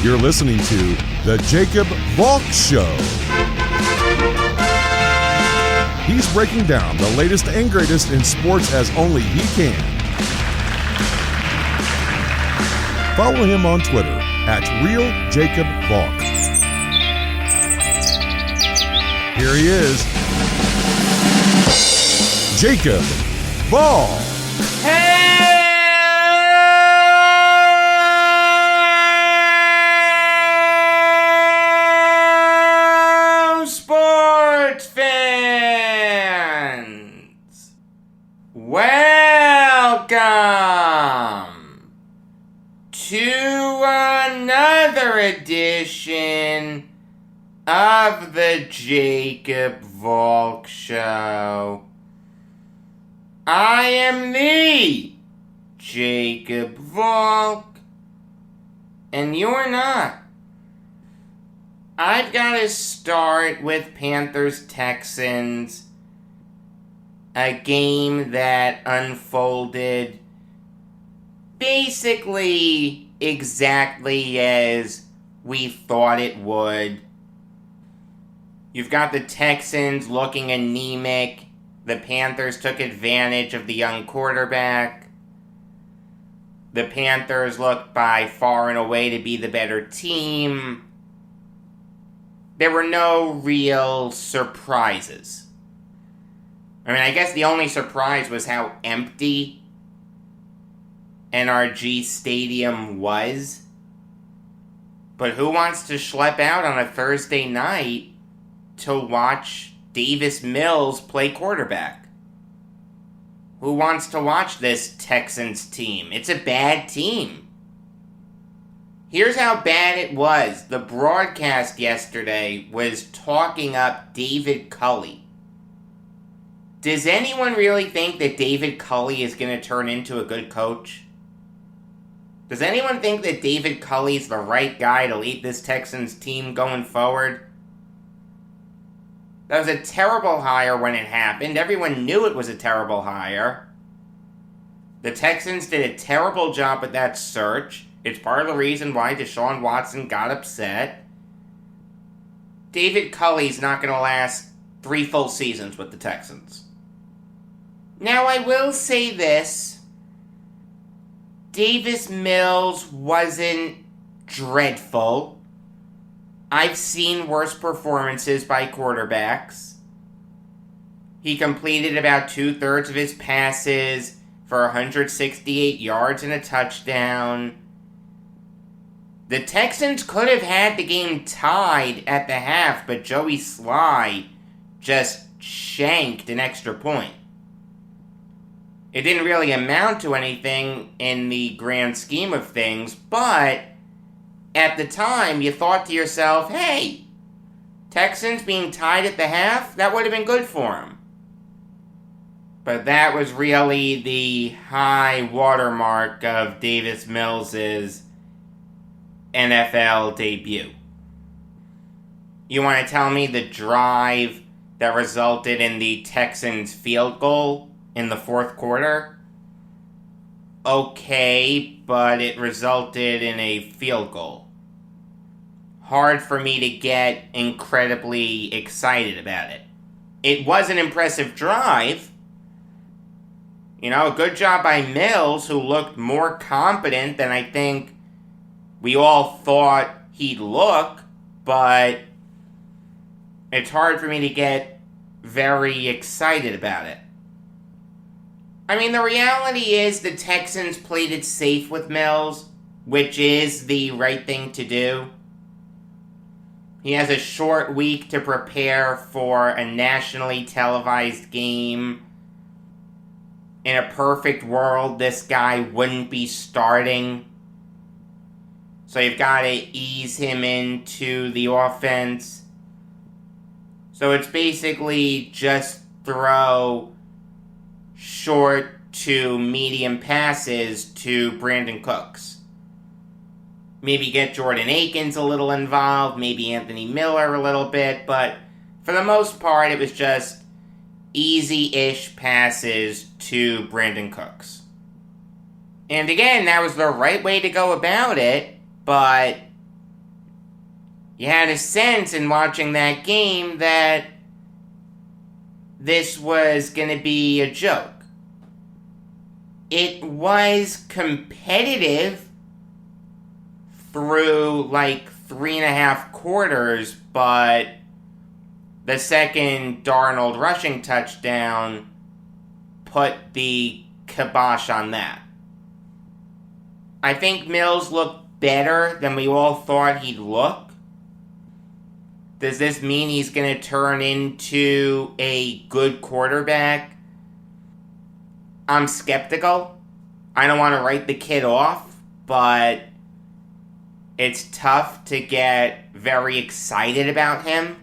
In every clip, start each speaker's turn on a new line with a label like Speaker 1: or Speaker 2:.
Speaker 1: You're listening to The Jacob Valk Show. He's breaking down the latest and greatest in sports as only he can. Follow him on Twitter @RealJacobValk. Here he is, Jacob Valk.
Speaker 2: Hello, sports fans. Welcome to another edition of the Jacob Valk Show. I am the Jacob Valk, and you're not. I've got to start with Panthers-Texans, a game that unfolded basically exactly as we thought it would. You've got the Texans looking anemic. The Panthers took advantage of the young quarterback. The Panthers looked by far and away to be the better team. There were no real surprises. I mean, I guess the only surprise was how empty NRG Stadium was. But who wants to schlep out on a Thursday night to watch Davis Mills play quarterback? Who wants to watch this Texans team? It's a bad team. Here's how bad it was. The broadcast yesterday was talking up David Culley. Does anyone really think that David Culley is going to turn into a good coach? Does anyone think that David Culley's the right guy to lead this Texans team going forward? That was a terrible hire when it happened. Everyone knew it was a terrible hire. The Texans did a terrible job with that search. It's part of the reason why Deshaun Watson got upset. David Culley's not going to last 3 full seasons with the Texans. Now, I will say this. Davis Mills wasn't dreadful. I've seen worse performances by quarterbacks. He completed about 2/3 of his passes for 168 yards and a touchdown. The Texans could have had the game tied at the half, but Joey Sly just shanked an extra point. It didn't really amount to anything in the grand scheme of things, but at the time, you thought to yourself, hey, Texans being tied at the half, that would have been good for them. But that was really the high watermark of Davis Mills' NFL debut. You want to tell me the drive that resulted in the Texans field goal in the fourth quarter? Okay, but it resulted in a field goal. Hard for me to get incredibly excited about it. It was an impressive drive. You know, a good job by Mills, who looked more competent than I think we all thought he'd look, but it's hard for me to get very excited about it. I mean, the reality is the Texans played it safe with Mills, which is the right thing to do. He has a short week to prepare for a nationally televised game. In a perfect world, this guy wouldn't be starting. So you've got to ease him into the offense. So it's basically just throw short to medium passes to Brandon Cooks. Maybe get Jordan Akins a little involved, maybe Anthony Miller a little bit, but for the most part, it was just easy-ish passes to Brandon Cooks. And again, that was the right way to go about it, but You had a sense in watching that game that this was going to be a joke. It was competitive through like 3.5 quarters, but the second Darnold rushing touchdown put the kibosh on that. I think Mills looked better than we all thought he'd look. Does this mean he's going to turn into a good quarterback? I'm skeptical. I don't want to write the kid off, but it's tough to get very excited about him.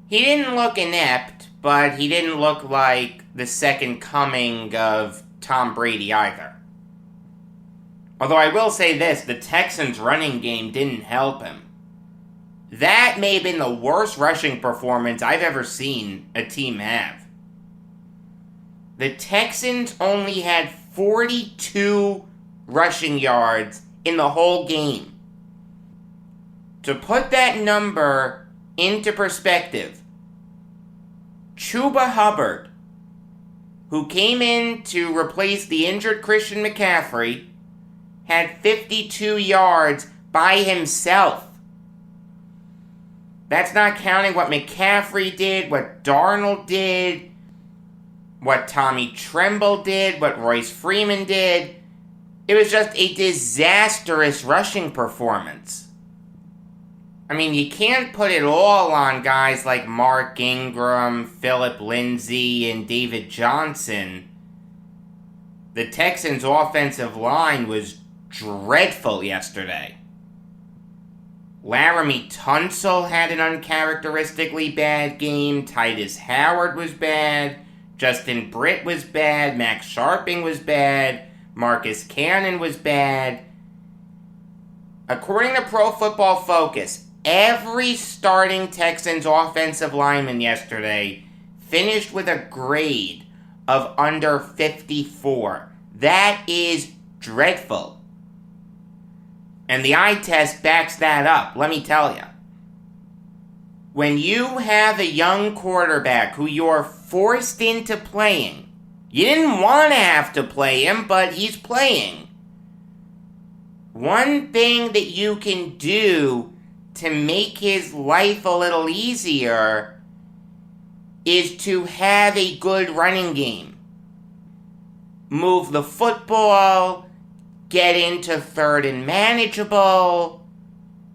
Speaker 2: He didn't look inept, but he didn't look like the second coming of Tom Brady either. Although I will say this, the Texans' running game didn't help him. That may have been the worst rushing performance I've ever seen a team have. The Texans only had 42 rushing yards in the whole game. To put that number into perspective, Chuba Hubbard, who came in to replace the injured Christian McCaffrey, had 52 yards by himself. That's not counting what McCaffrey did, what Darnold did, what Tommy Tremble did, what Royce Freeman did. It was just a disastrous rushing performance. I mean, you can't put it all on guys like Mark Ingram, Phillip Lindsay, and David Johnson. The Texans' offensive line was dreadful yesterday. Laramie Tunsil had an uncharacteristically bad game. Titus Howard was bad. Justin Britt was bad. Max Sharping was bad. Marcus Cannon was bad. According to Pro Football Focus, every starting Texans offensive lineman yesterday finished with a grade of under 54. That is dreadful. And the eye test backs that up, let me tell you. When you have a young quarterback who you're forced into playing, you didn't want to have to play him, but he's playing. One thing that you can do to make his life a little easier is to have a good running game. Move the football, get into third and manageable,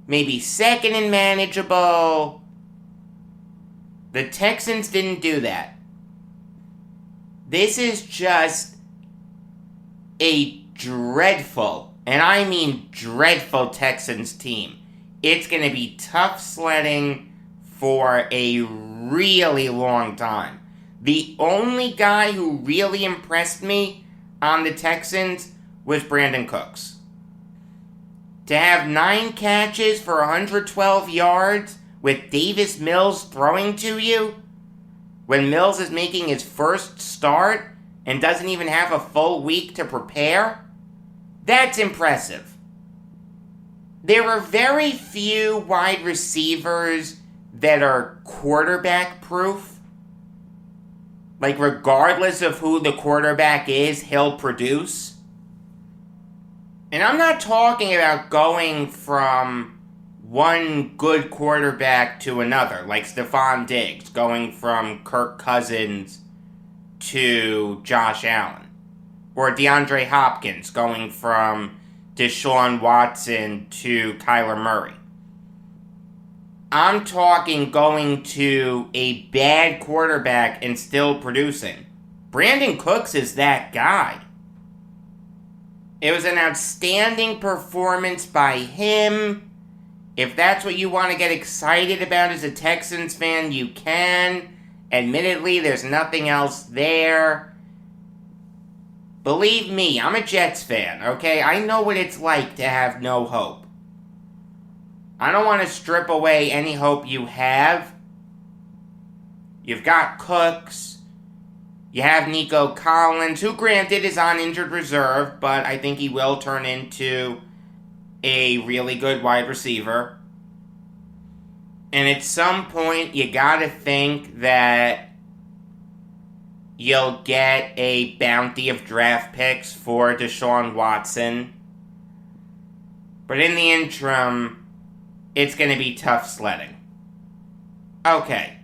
Speaker 2: maybe second and manageable. The Texans didn't do that. This is just a dreadful, and I mean dreadful, Texans team. It's going to be tough sledding for a really long time. The only guy who really impressed me on the Texans was Brandon Cooks. To have 9 catches for 112 yards with Davis Mills throwing to you, when Mills is making his first start and doesn't even have a full week to prepare, that's impressive. There are very few wide receivers that are quarterback proof. Like, regardless of who the quarterback is, he'll produce. And I'm not talking about going from one good quarterback to another, like Stephon Diggs, going from Kirk Cousins to Josh Allen. Or DeAndre Hopkins, going from Deshaun Watson to Kyler Murray. I'm talking going to a bad quarterback and still producing. Brandon Cooks is that guy. It was an outstanding performance by him. If that's what you want to get excited about as a Texans fan, you can. Admittedly, there's nothing else there. Believe me, I'm a Jets fan, okay? I know what it's like to have no hope. I don't want to strip away any hope you have. You've got Cooks. You have Nico Collins, who granted is on injured reserve, but I think he will turn into a really good wide receiver. And at some point, you gotta think that you'll get a bounty of draft picks for Deshaun Watson. But in the interim, it's gonna be tough sledding. Okay.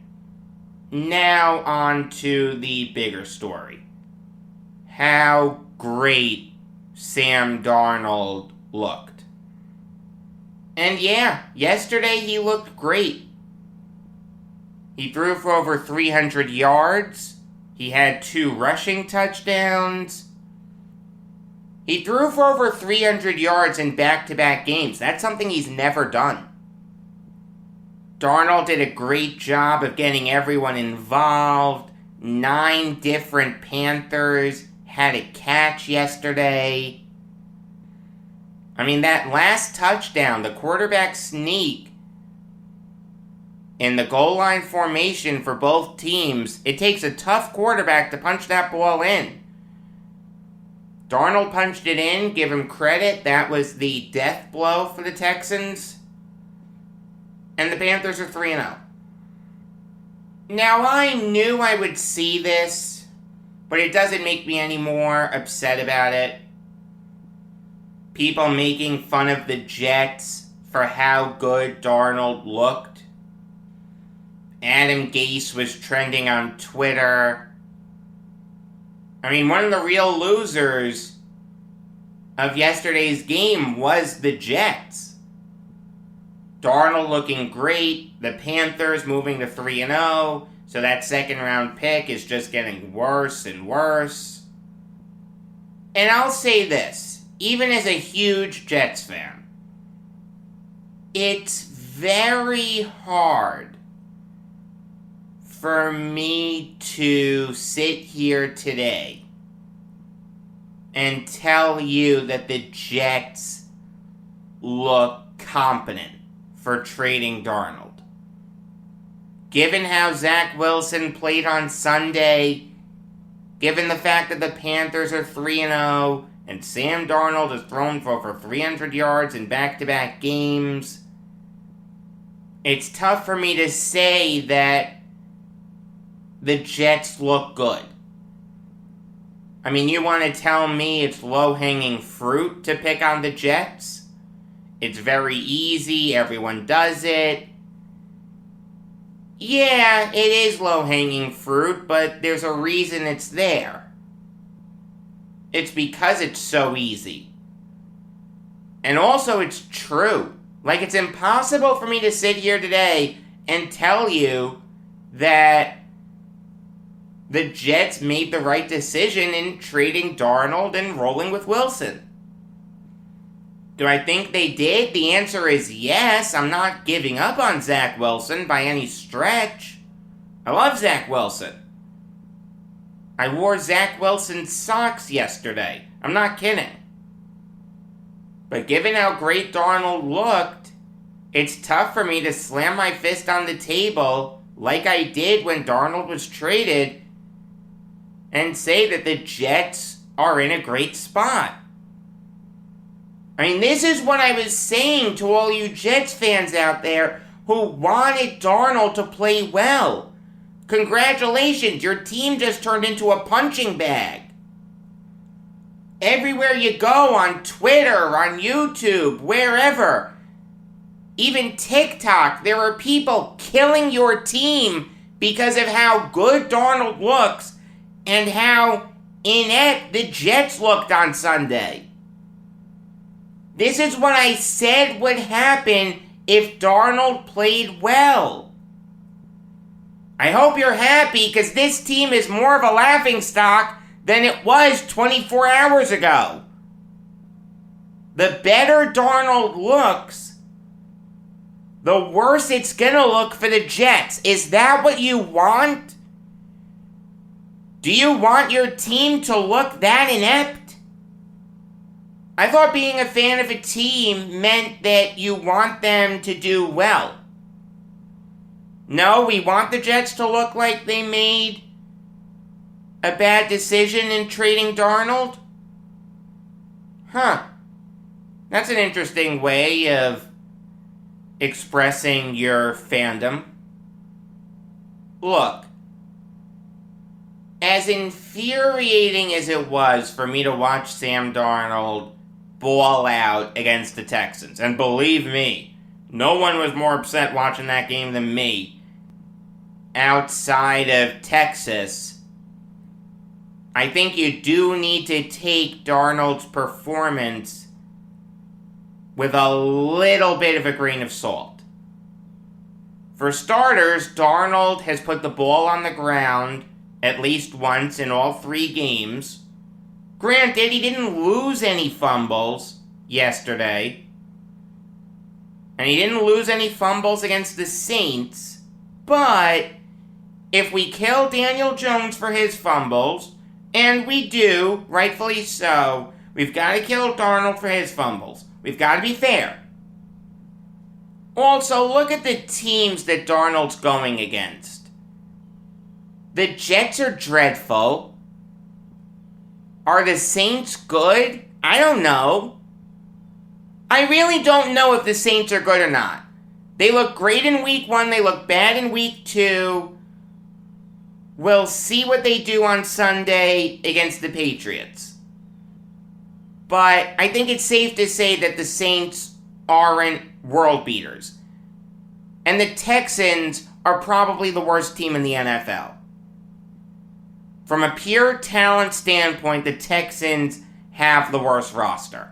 Speaker 2: Now on to the bigger story. How great Sam Darnold looked. And yeah, yesterday he looked great. He threw for over 300 yards. He had 2 rushing touchdowns. He threw for over 300 yards in back-to-back games. That's something he's never done. Darnold did a great job of getting everyone involved. 9 different Panthers had a catch yesterday. I mean, that last touchdown, the quarterback sneak in the goal line formation for both teams, it takes a tough quarterback to punch that ball in. Darnold punched it in, give him credit. That was the death blow for the Texans. And the Panthers are 3-0. Now, I knew I would see this, but it doesn't make me any more upset about it. People making fun of the Jets for how good Darnold looked. Adam Gase was trending on Twitter. I mean, one of the real losers of yesterday's game was the Jets. Darnold looking great, the Panthers moving to 3-0, so that second round pick is just getting worse and worse. And I'll say this, even as a huge Jets fan, it's very hard for me to sit here today and tell you that the Jets look competent for trading Darnold. Given how Zach Wilson played on Sunday, given the fact that the Panthers are 3-0, and Sam Darnold has thrown for over 300 yards in back-to-back games, it's tough for me to say that the Jets look good. I mean, you want to tell me it's low-hanging fruit to pick on the Jets? It's very easy, everyone does it. Yeah, it is low-hanging fruit, but there's a reason it's there. It's because it's so easy. And also, it's true. Like, it's impossible for me to sit here today and tell you that the Jets made the right decision in trading Darnold and rolling with Wilson. Do I think they did? The answer is yes. I'm not giving up on Zach Wilson by any stretch. I love Zach Wilson. I wore Zach Wilson's socks yesterday. I'm not kidding. But given how great Darnold looked, it's tough for me to slam my fist on the table like I did when Darnold was traded and say that the Jets are in a great spot. I mean, this is what I was saying to all you Jets fans out there who wanted Darnold to play well. Congratulations, your team just turned into a punching bag. Everywhere you go, on Twitter, on YouTube, wherever, even TikTok, there are people killing your team because of how good Darnold looks and how inept the Jets looked on Sunday. This is what I said would happen if Darnold played well. I hope you're happy because this team is more of a laughingstock than it was 24 hours ago. The better Darnold looks, the worse it's gonna look for the Jets. Is that what you want? Do you want your team to look that inept? I thought being a fan of a team meant that you want them to do well. No, we want the Jets to look like they made a bad decision in trading Darnold? Huh. That's an interesting way of expressing your fandom. Look, as infuriating as it was for me to watch Sam Darnold ball out against the Texans, and believe me, no one was more upset watching that game than me, outside of Texas, I think you do need to take Darnold's performance with a little bit of a grain of salt. For starters, Darnold has put the ball on the ground at least once in all 3 games. Granted, he didn't lose any fumbles yesterday, and he didn't lose any fumbles against the Saints, but if we kill Daniel Jones for his fumbles, and we do, rightfully so, we've got to kill Darnold for his fumbles. We've got to be fair. Also, look at the teams that Darnold's going against. The Jets are dreadful. Are the Saints good? I don't know. I really don't know if the Saints are good or not. They look great in week 1, they look bad in week 2. We'll see what they do on Sunday against the Patriots. But I think it's safe to say that the Saints aren't world beaters. And the Texans are probably the worst team in the NFL. From a pure talent standpoint, the Texans have the worst roster.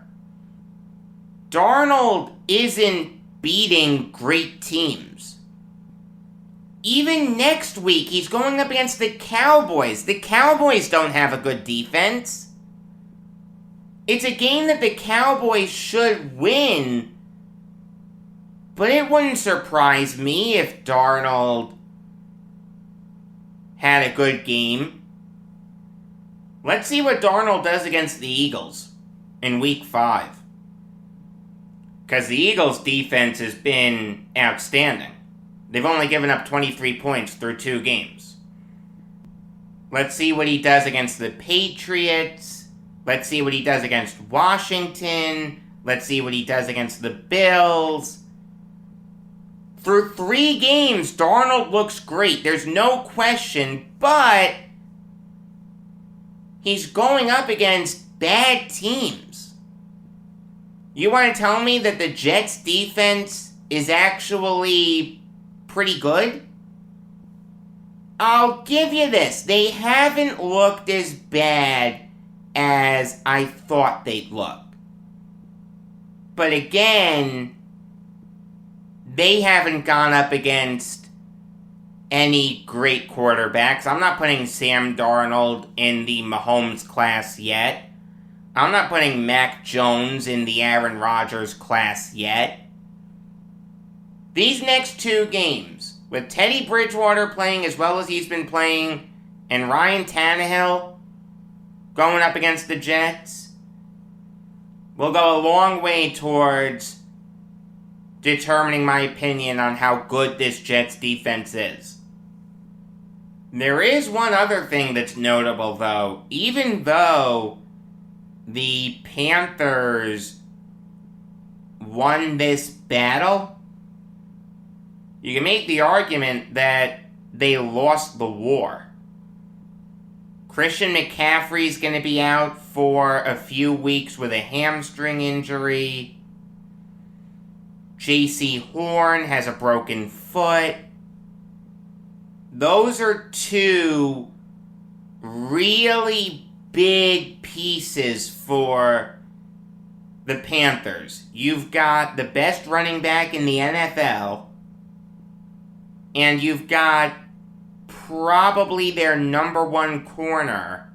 Speaker 2: Darnold isn't beating great teams. Even next week, he's going up against the Cowboys. The Cowboys don't have a good defense. It's a game that the Cowboys should win, but it wouldn't surprise me if Darnold had a good game. Let's see what Darnold does against the Eagles in week 5. Because the Eagles' defense has been outstanding. They've only given up 23 points through 2 games. Let's see what he does against the Patriots. Let's see what he does against Washington. Let's see what he does against the Bills. Through 3 games, Darnold looks great. There's no question, but he's going up against bad teams. You want to tell me that the Jets' defense is actually pretty good? I'll give you this. They haven't looked as bad as I thought they'd look. But again, they haven't gone up against any great quarterbacks. I'm not putting Sam Darnold in the Mahomes class yet. I'm not putting Mac Jones in the Aaron Rodgers class yet. These next 2 games, with Teddy Bridgewater playing as well as he's been playing, and Ryan Tannehill going up against the Jets, will go a long way towards determining my opinion on how good this Jets defense is. There is one other thing that's notable, though. Even though the Panthers won this battle, you can make the argument that they lost the war. Christian McCaffrey's going to be out for a few weeks with a hamstring injury. J.C. Horn has a broken foot. Those are 2 really big pieces for the Panthers. You've got the best running back in the NFL, and you've got probably their number 1 corner,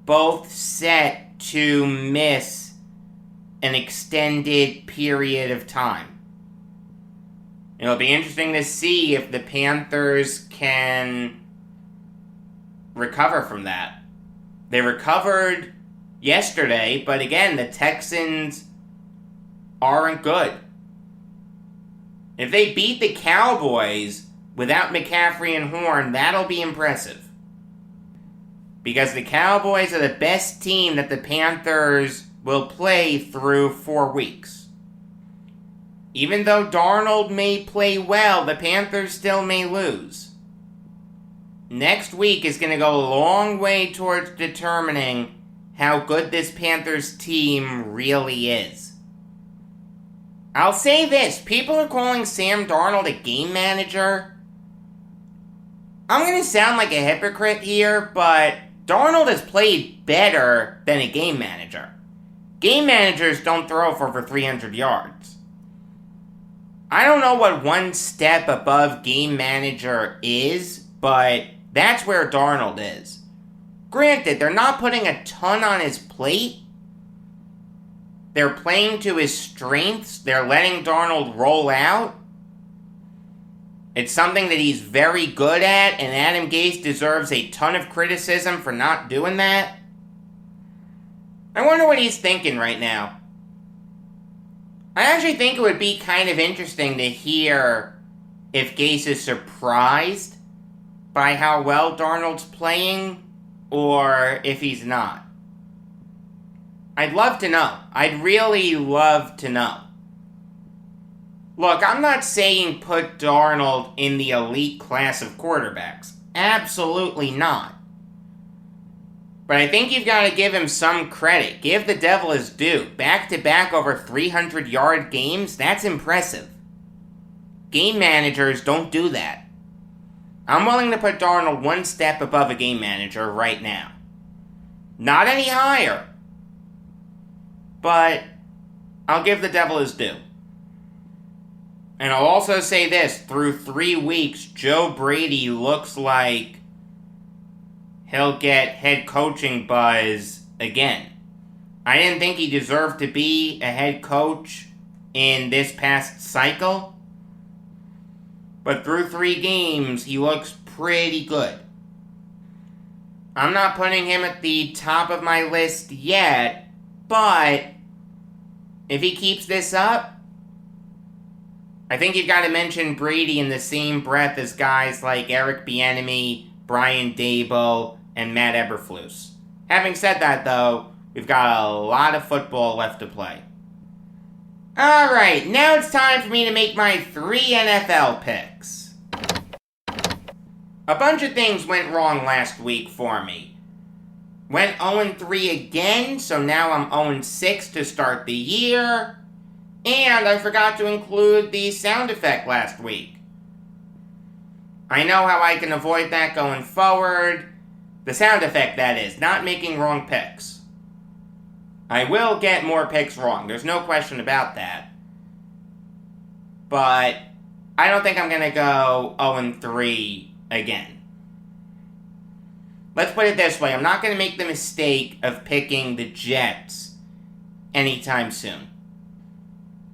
Speaker 2: both set to miss an extended period of time. It'll be interesting to see if the Panthers can recover from that. They recovered yesterday, but again, the Texans aren't good. If they beat the Cowboys without McCaffrey and Horn, that'll be impressive. Because the Cowboys are the best team that the Panthers will play through 4 weeks. Even though Darnold may play well, the Panthers still may lose. Next week is going to go a long way towards determining how good this Panthers team really is. I'll say this, people are calling Sam Darnold a game manager. I'm going to sound like a hypocrite here, but Darnold has played better than a game manager. Game managers don't throw for over 300 yards. I don't know what one step above game manager is, but that's where Darnold is. Granted, they're not putting a ton on his plate. They're playing to his strengths. They're letting Darnold roll out. It's something that he's very good at, and Adam Gase deserves a ton of criticism for not doing that. I wonder what he's thinking right now. I actually think it would be kind of interesting to hear if Gase is surprised by how well Darnold's playing, or if he's not. I'd love to know. I'd really love to know. Look, I'm not saying put Darnold in the elite class of quarterbacks. Absolutely not. But I think you've got to give him some credit. Give the devil his due. Back-to-back over 300-yard games, that's impressive. Game managers don't do that. I'm willing to put Darnold one step above a game manager right now. Not any higher. But I'll give the devil his due. And I'll also say this, through 3 weeks, Joe Brady looks like he'll get head coaching buzz again. I didn't think he deserved to be a head coach in this past cycle. But through 3 games, he looks pretty good. I'm not putting him at the top of my list yet, but if he keeps this up, I think you've got to mention Brady in the same breath as guys like Eric Bieniemy, Brian Daboll, and Matt Eberflus. Having said that, though, we've got a lot of football left to play. Alright, now it's time for me to make my 3 NFL picks. A bunch of things went wrong last week for me. Went 0-3 again, so now I'm 0-6 to start the year. And I forgot to include the sound effect last week. I know how I can avoid that going forward. The sound effect, that is, not making wrong picks. I will get more picks wrong, there's no question about that. But I don't think I'm going to go 0-3 again. Let's put it this way, I'm not going to make the mistake of picking the Jets anytime soon.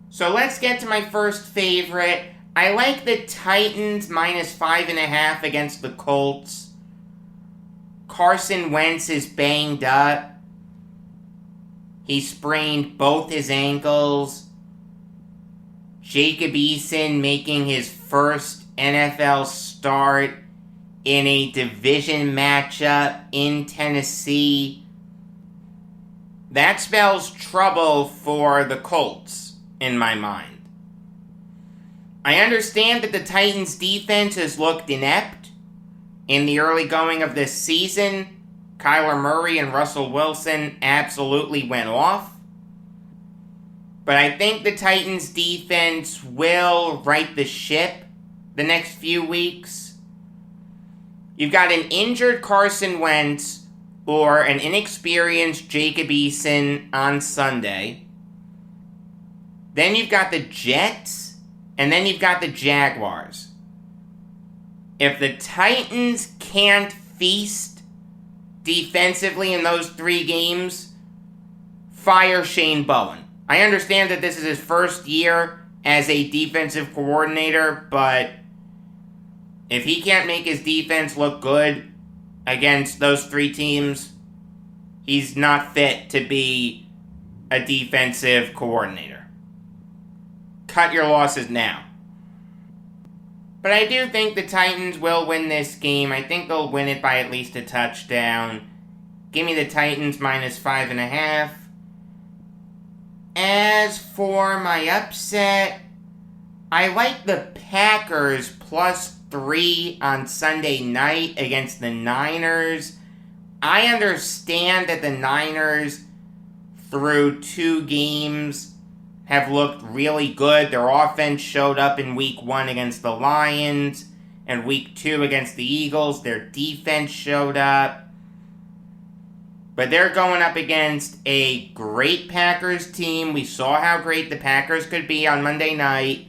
Speaker 2: So let's get to my first favorite. I like the Titans minus 5.5 against the Colts. Carson Wentz is banged up. He sprained both his ankles. Jacob Eason making his first NFL start in a division matchup in Tennessee. That spells trouble for the Colts, in my mind. I understand that the Titans' defense has looked inept in the early going of this season. Kyler Murray and Russell Wilson absolutely went off. But I think the Titans' defense will right the ship the next few weeks. You've got an injured Carson Wentz or an inexperienced Jacob Eason on Sunday. Then you've got the Jets, and then you've got the Jaguars. If the Titans can't feast defensively in those 3 games, fire Shane Bowen. I understand that this is his first year as a defensive coordinator, but if he can't make his defense look good against those 3 teams, he's not fit to be a defensive coordinator. Cut your losses now. But I do think the Titans will win this game. I think they'll win it by at least a touchdown. Give me the Titans minus 5.5. As for my upset, I like the Packers +3 on Sunday night against the Niners. I understand that the Niners, through 2 games, have looked really good. Their offense showed up in Week 1 against the Lions, and Week 2 against the Eagles. Their defense showed up. But they're going up against a great Packers team. We saw how great the Packers could be on Monday night.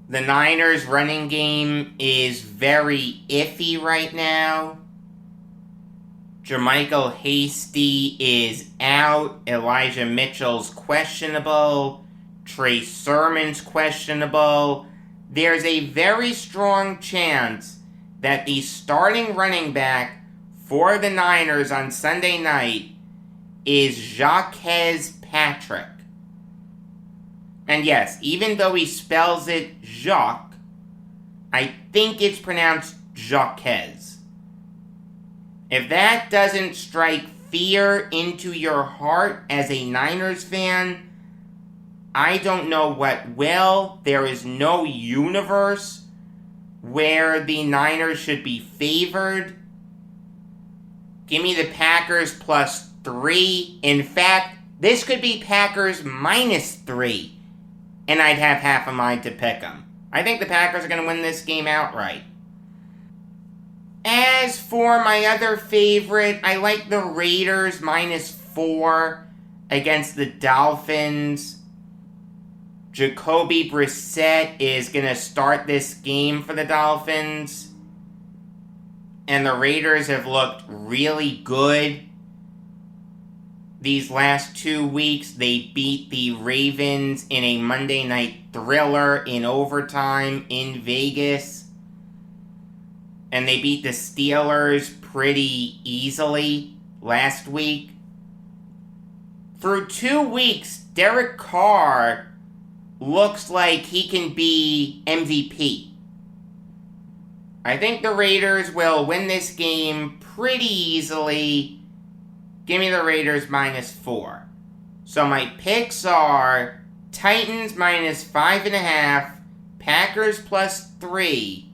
Speaker 2: The Niners' running game is very iffy right now. Jermichael Hasty is out. Elijah Mitchell's questionable. Trey Sermon's questionable. There's a very strong chance that the starting running back for the Niners on Sunday night is Jacques Patrick. And yes, even though he spells it Jacques, I think it's pronounced Jacques. If that doesn't strike fear into your heart as a Niners fan, I don't know what will. There is no universe where the Niners should be favored. Give me the Packers +3. In fact, this could be Packers -3. And I'd have half a mind to pick them. I think the Packers are going to win this game outright. As for my other favorite, I like the Raiders -4 against the Dolphins. Jacoby Brissett is going to start this game for the Dolphins. And the Raiders have looked really good these last 2 weeks. They beat the Ravens in a Monday night thriller in overtime in Vegas. And they beat the Steelers pretty easily last week. Through 2 weeks, Derek Carr looks like he can be MVP. I think the Raiders will win this game pretty easily. Give me the Raiders -4. So my picks are Titans -5.5, Packers +3,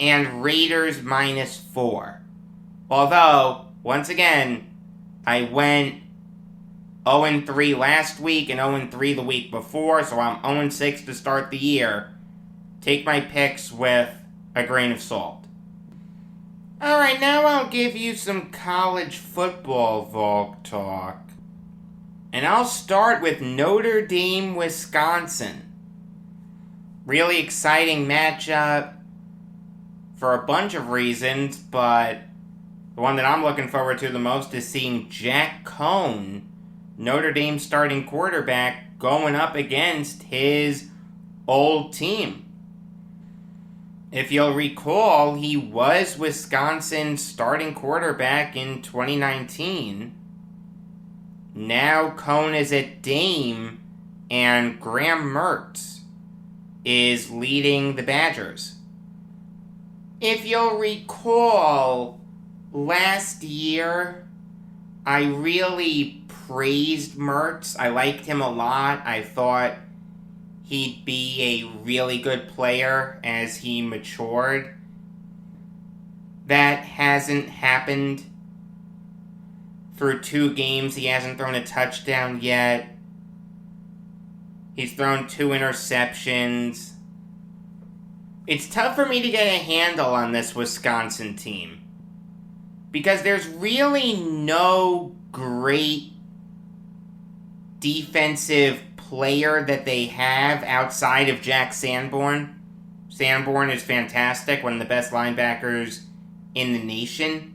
Speaker 2: and Raiders -4. Although, once again, I went 0-3 last week and 0-3 the week before, so I'm 0-6 to start the year. Take my picks with a grain of salt. Alright, now I'll give you some college football Valk talk. And I'll start with Notre Dame, Wisconsin. Really exciting matchup for a bunch of reasons, but the one that I'm looking forward to the most is seeing Jack Cohn, Notre Dame starting quarterback, going up against his old team. If you'll recall, he was Wisconsin's starting quarterback in 2019. Now Cohn is at Dame, and Graham Mertz is leading the Badgers. If you'll recall, last year, I really praised Mertz. I liked him a lot. I thought he'd be a really good player as he matured. That hasn't happened. Through 2 games, he hasn't thrown a touchdown yet. He's thrown 2 interceptions. It's tough for me to get a handle on this Wisconsin team, because there's really no great defensive player that they have outside of Jack Sanborn. Sanborn is fantastic, one of the best linebackers in the nation.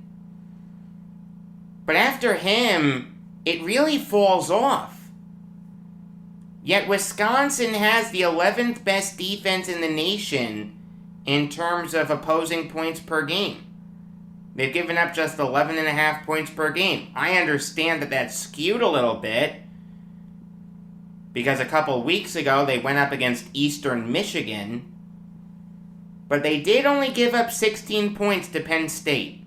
Speaker 2: But after him, it really falls off. Yet Wisconsin has the 11th best defense in the nation in terms of opposing points per game. They've given up just 11.5 points per game. I understand that that's skewed a little bit, because a couple weeks ago they went up against Eastern Michigan, but they did only give up 16 points to Penn State.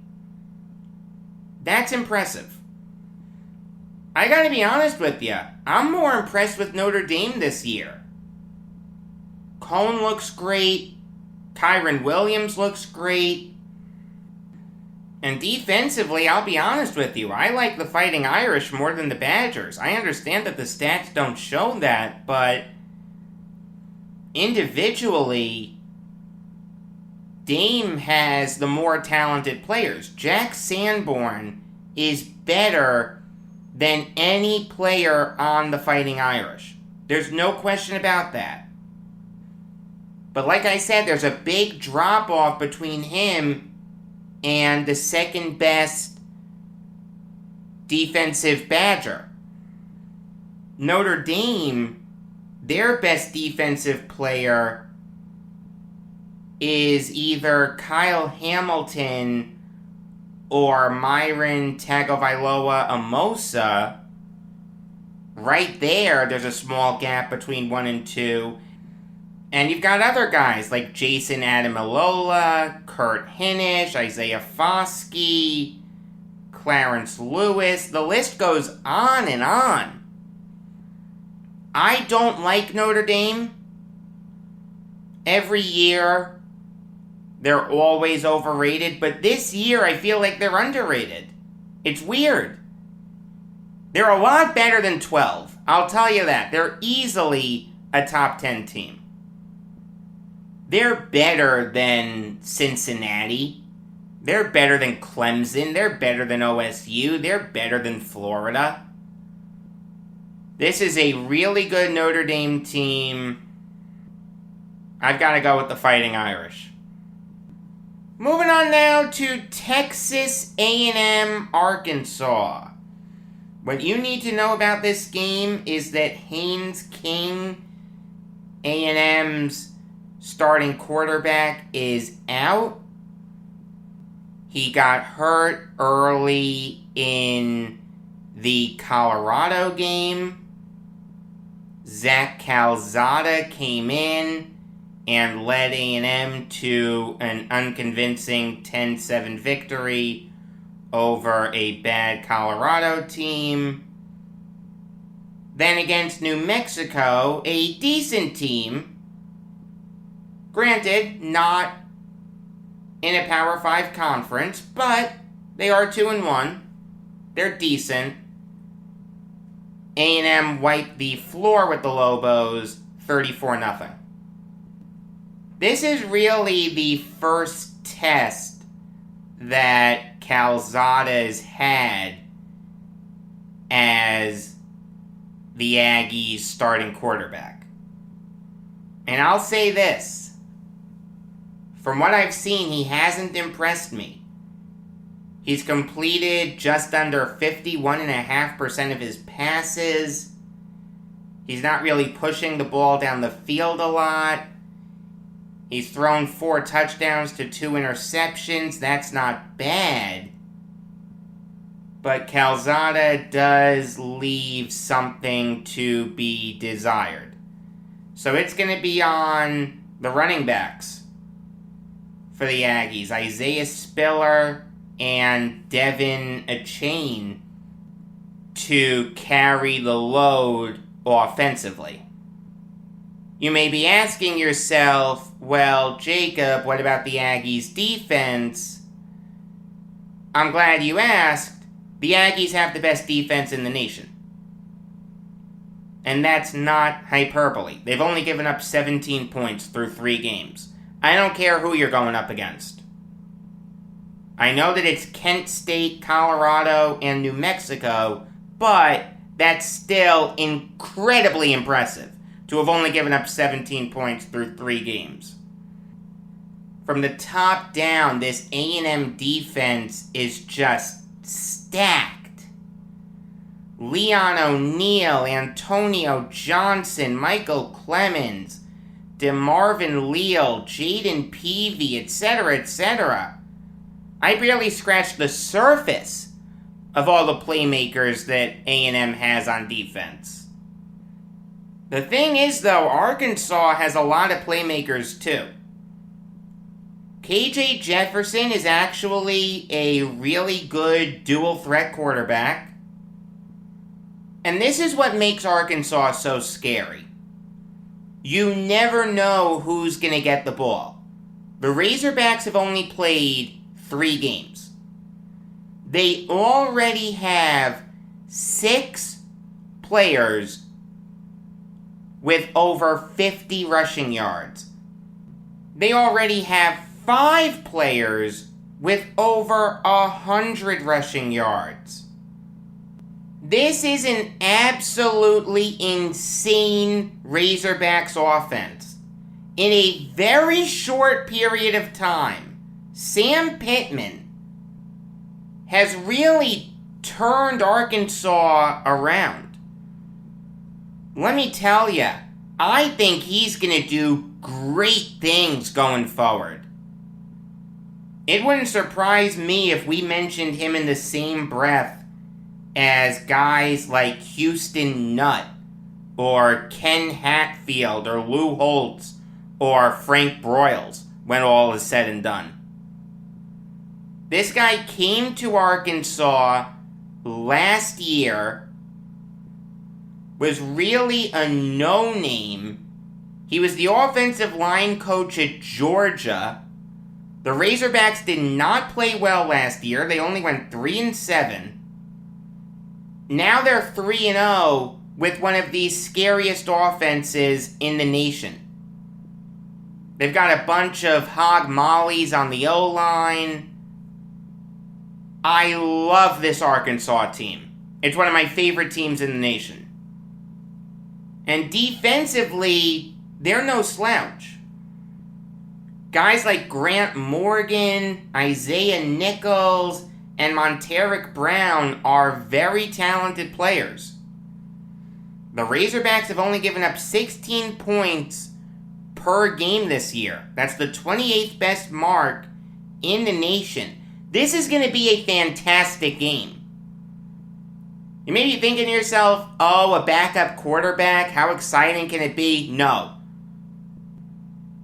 Speaker 2: That's impressive. I gotta be honest with you, I'm more impressed with Notre Dame this year. Cohn looks great. Kyron Williams looks great. And defensively, I'll be honest with you, I like the Fighting Irish more than the Badgers. I understand that the stats don't show that, but individually, Dame has the more talented players. Jack Sanborn is better than any player on the Fighting Irish. There's no question about that. But like I said, there's a big drop-off between him and the second best defensive Badger. Notre Dame, their best defensive player is either Kyle Hamilton or Myron Tagovailoa Amosa. Right there's a small gap between 1 and 2. And you've got other guys like Jason Adamilola, Kurt Hinish, Isaiah Foskey, Clarence Lewis. The list goes on and on. I don't like Notre Dame. Every year, they're always overrated, but this year I feel like they're underrated. It's weird. They're a lot better than 12. I'll tell you that. They're easily a top 10 team. They're better than Cincinnati. They're better than Clemson. They're better than OSU. They're better than Florida. This is a really good Notre Dame team. I've got to go with the Fighting Irish. Moving on now to Texas A&M Arkansas. What you need to know about this game is that Haynes King, A&M's starting quarterback, is out. He got hurt early in the Colorado game. Zach Calzada came in and led A&M to an unconvincing 10-7 victory over a bad Colorado team. Then against New Mexico, a decent team. Granted, not in a Power 5 conference, but they are 2-1. They're decent. A&M wiped the floor with the Lobos, 34-0. This is really the first test that Calzada's had as the Aggies' starting quarterback. And I'll say this. From what I've seen, he hasn't impressed me. He's completed just under 51.5% of his passes. He's not really pushing the ball down the field a lot. He's thrown 4 touchdowns to 2 interceptions. That's not bad. But Calzada does leave something to be desired. So it's going to be on the running backs for the Aggies. Isaiah Spiller and Devin Achane to carry the load offensively. You may be asking yourself, well, Jacob, what about the Aggies' defense? I'm glad you asked. The Aggies have the best defense in the nation. And that's not hyperbole. They've only given up 17 points through 3 games. I don't care who you're going up against. I know that it's Kent State, Colorado, and New Mexico, but that's still incredibly impressive to have only given up 17 points through 3 games. From the top down, this A&M defense is just stacked. Leon O'Neal, Antonio Johnson, Michael Clemens, DeMarvin Leal, Jaden Peavy, etc., etc. I barely scratched the surface of all the playmakers that A&M has on defense. The thing is, though, Arkansas has a lot of playmakers, too. KJ Jefferson is actually a really good dual-threat quarterback. And this is what makes Arkansas so scary. You never know who's going to get the ball. The Razorbacks have only played 3 games. They already have 6 players with over 50 rushing yards. They already have 5 players with over 100 rushing yards. This is an absolutely insane Razorbacks offense. In a very short period of time, Sam Pittman has really turned Arkansas around. Let me tell you, I think he's going to do great things going forward. It wouldn't surprise me if we mentioned him in the same breath as guys like Houston Nutt, or Ken Hatfield, or Lou Holtz, or Frank Broyles, when all is said and done. This guy came to Arkansas last year, was really a no-name. He was the offensive line coach at Georgia. The Razorbacks did not play well last year. They only went 3-7. Now they're 3-0 with one of the scariest offenses in the nation. They've got a bunch of hog mollies on the O-line. I love this Arkansas team. It's one of my favorite teams in the nation. And defensively, they're no slouch. Guys like Grant Morgan, Isaiah Nichols, and Monteric Brown are very talented players. The Razorbacks have only given up 16 points per game this year. That's the 28th best mark in the nation. This is going to be a fantastic game. You may be thinking to yourself, oh, a backup quarterback, how exciting can it be? No.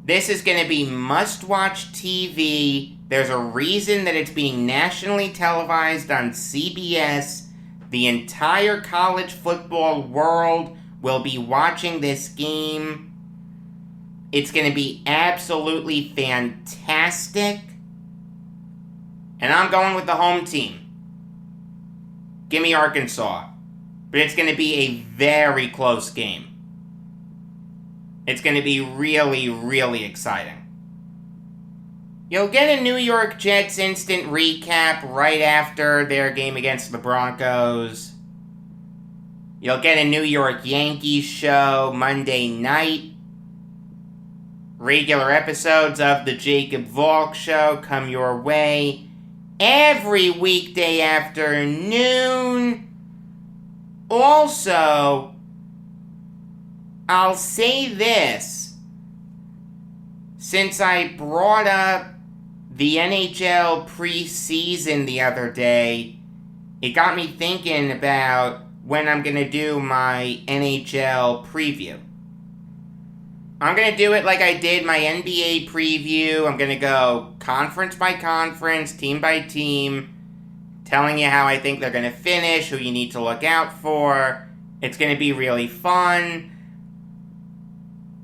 Speaker 2: This is going to be must-watch TV. There's a reason that it's being nationally televised on CBS. The entire college football world will be watching this game. It's going to be absolutely fantastic. And I'm going with the home team. Give me Arkansas. But it's going to be a very close game. It's going to be really, really exciting. You'll get a New York Jets instant recap right after their game against the Broncos. You'll get a New York Yankees show Monday night. Regular episodes of the Jacob Valk show come your way every weekday afternoon. Also, I'll say this, since I brought up the NHL preseason the other day, it got me thinking about when I'm going to do my NHL preview. I'm going to do it like I did my NBA preview. I'm going to go conference by conference, team by team, telling you how I think they're going to finish, who you need to look out for. It's going to be really fun.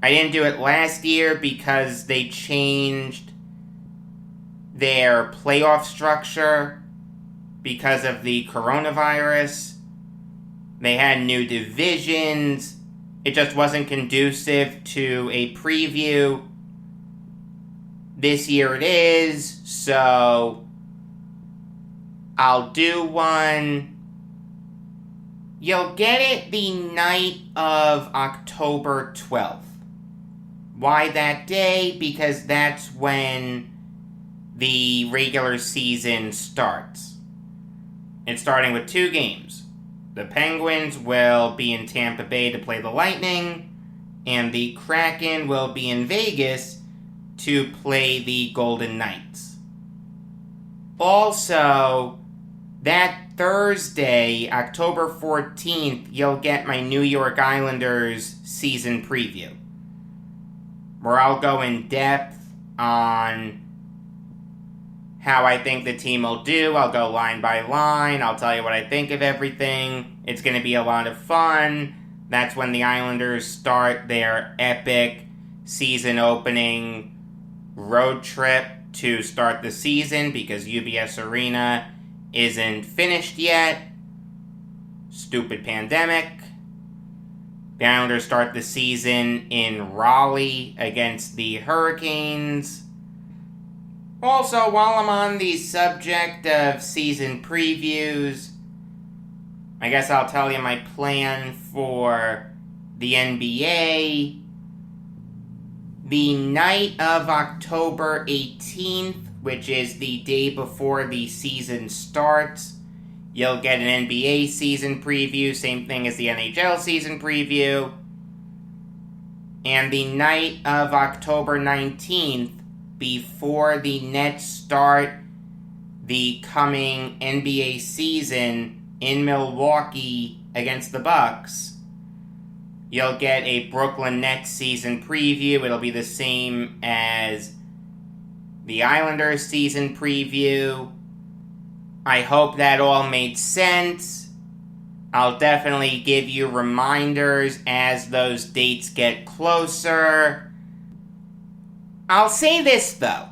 Speaker 2: I didn't do it last year because they changed their playoff structure because of the coronavirus. They had new divisions. It just wasn't conducive to a preview. This year it is, so I'll do one. You'll get it the night of October 12th. Why that day? Because that's when the regular season starts. It's starting with 2 games. The Penguins will be in Tampa Bay to play the Lightning, and the Kraken will be in Vegas to play the Golden Knights. Also, that Thursday, October 14th, you'll get my New York Islanders season preview, where I'll go in depth on how I think the team will do. I'll go line by line. I'll tell you what I think of everything. It's going to be a lot of fun. That's when the Islanders start their epic season opening road trip to start the season because UBS Arena isn't finished yet. Stupid pandemic. The Islanders start the season in Raleigh against the Hurricanes. Also, while I'm on the subject of season previews, I guess I'll tell you my plan for the NBA. The night of October 18th, which is the day before the season starts, you'll get an NBA season preview, same thing as the NHL season preview. And the night of October 19th, before the Nets start the coming NBA season in Milwaukee against the Bucks, you'll get a Brooklyn Nets season preview. It'll be the same as the Islanders season preview. I hope that all made sense. I'll definitely give you reminders as those dates get closer. I'll say this, though.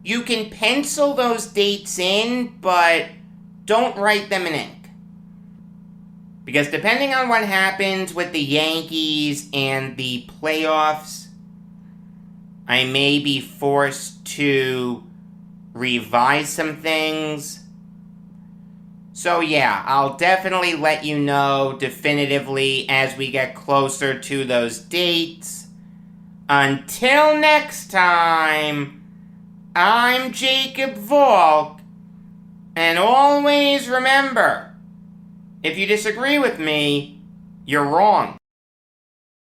Speaker 2: You can pencil those dates in, but don't write them in ink. Because depending on what happens with the Yankees and the playoffs, I may be forced to revise some things. So yeah, I'll definitely let you know definitively as we get closer to those dates. Until next time, I'm Jacob Valk, and always remember, if you disagree with me, you're wrong.